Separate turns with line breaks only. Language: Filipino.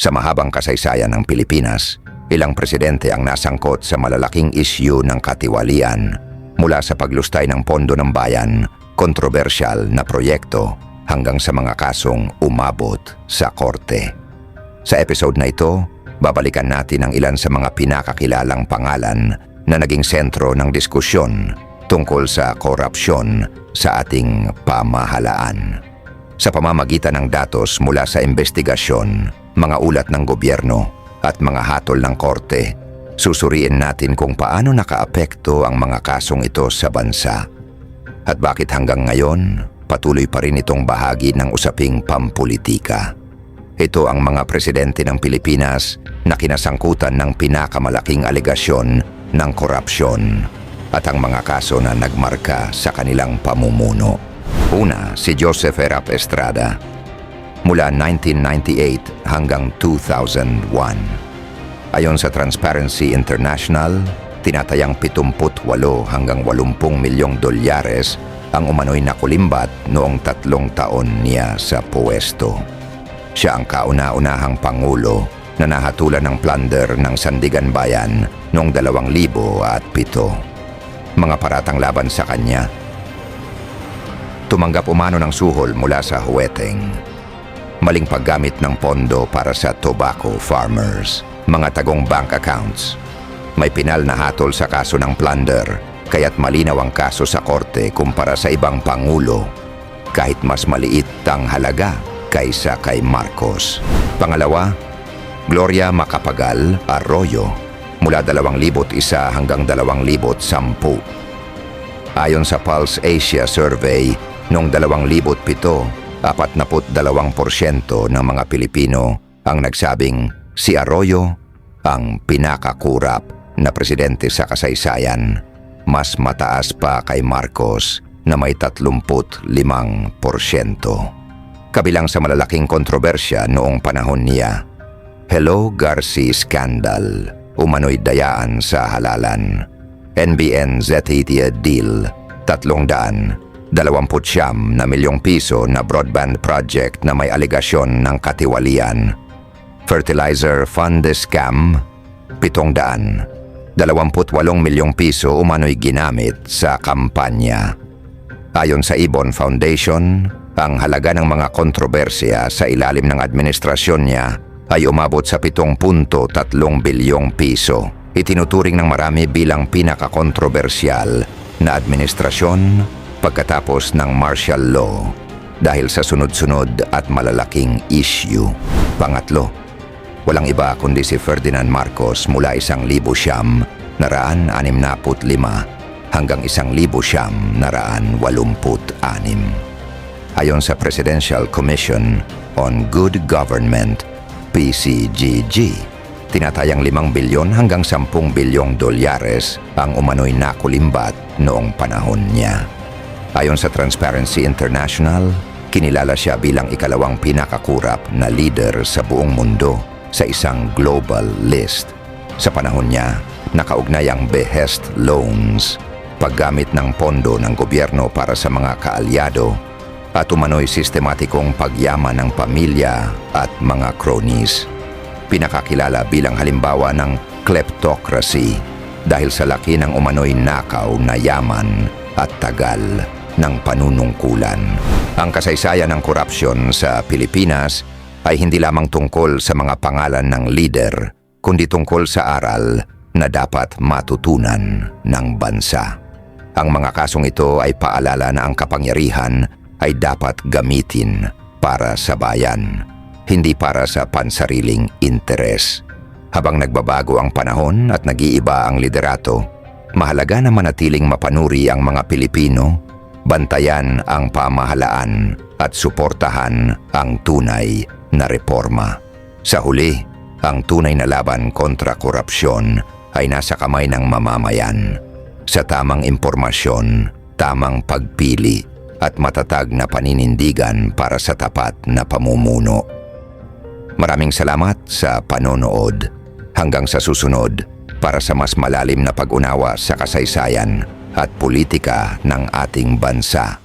Sa mahabang kasaysayan ng Pilipinas, ilang presidente ang nasangkot sa malalaking isyu ng katiwalian mula sa paglustay ng pondo ng bayan, kontrobersyal na proyekto hanggang sa mga kasong umabot sa korte. Sa episode na ito, babalikan natin ang ilan sa mga pinakakilalang pangalan na naging sentro ng diskusyon tungkol sa korupsyon sa ating pamahalaan. Sa pamamagitan ng datos mula sa investigasyon, mga ulat ng gobyerno at mga hatol ng korte, susuriin natin kung paano nakaapekto ang mga kasong ito sa bansa. At bakit hanggang ngayon, patuloy pa rin itong bahagi ng usaping pampulitika. Ito ang mga presidente ng Pilipinas na kinasangkutan ng pinakamalaking alegasyon ng korupsyon at ang mga kaso na nagmarka sa kanilang pamumuno. Una, si Joseph Erap Estrada. Mula 1998 hanggang 2001. Ayon sa Transparency International, tinatayang 78 hanggang 80 milyong dolyares ang umano'y nakulimbat noong 3 taon niya sa puwesto. Siya ang kauna-unahang pangulo na nahatulan ng plunder ng Sandigan Bayan noong 2007. Mga paratang laban sa kanya. Tumanggap umano ng suhol mula sa huweteng. Maling paggamit ng pondo para sa tobacco farmers, mga tagong bank accounts. May pinal na hatol sa kaso ng plunder, kaya't malinaw ang kaso sa korte kumpara sa ibang pangulo, kahit mas maliit ang halaga kaysa kay Marcos. Pangalawa, Gloria Macapagal Arroyo, mula 2001 hanggang 2010. Ayon sa Pulse Asia Survey, noong 2007, 42% ng mga Pilipino ang nagsabing si Arroyo ang pinakakurap na presidente sa kasaysayan, mas mataas pa kay Marcos na may 35%. Kabilang sa malalaking kontrobersya noong panahon niya, Hello Garci Scandal, umano'y dayaan sa halalan, NBN ZTE deal, 329 milyong piso na broadband project na may alegasyon ng katiwalian. Fertilizer fund scam, 728 milyong piso umano'y ginamit sa kampanya. Ayon sa Ibon Foundation, ang halaga ng mga kontrobersya sa ilalim ng administrasyon niya ay umabot sa 7.3 bilyong piso. Itinuturing ng marami bilang pinakakontrobersyal na administrasyon pagkatapos ng martial law dahil sa sunod-sunod at malalaking issue. Pangatlo, walang iba kundi si Ferdinand Marcos mula 1,965 hanggang 1,986. Ayon sa Presidential Commission on Good Government, PCGG, tinatayang 5 bilyon hanggang 10 bilyong dolyares ang umano'y nakulimbat noong panahon niya. Ayon sa Transparency International, kinilala siya bilang ikalawang pinakakurap na leader sa buong mundo sa isang global list. Sa panahon niya, nakaugnay ang behest loans, paggamit ng pondo ng gobyerno para sa mga kaalyado, at umano'y sistematikong pagyaman ng pamilya at mga cronies. Pinakakilala bilang halimbawa ng kleptocracy dahil sa laki ng umano'y nakaw na yaman at tagal ng panunungkulan. Ang kasaysayan ng korupsyon sa Pilipinas ay hindi lamang tungkol sa mga pangalan ng lider, kundi tungkol sa aral na dapat matutunan ng bansa. Ang mga kasong ito ay paalala na ang kapangyarihan ay dapat gamitin para sa bayan, hindi para sa pansariling interes. Habang nagbabago ang panahon at nag-iiba ang liderato, mahalaga na manatiling mapanuri ang mga Pilipino, bantayan ang pamahalaan at suportahan ang tunay na reforma. Sa huli, ang tunay na laban kontra korupsyon ay nasa kamay ng mamamayan. Sa tamang impormasyon, tamang pagpili at matatag na paninindigan para sa tapat na pamumuno. Maraming salamat sa panonood. Hanggang sa susunod para sa mas malalim na pag-unawa sa kasaysayan at politika ng ating bansa.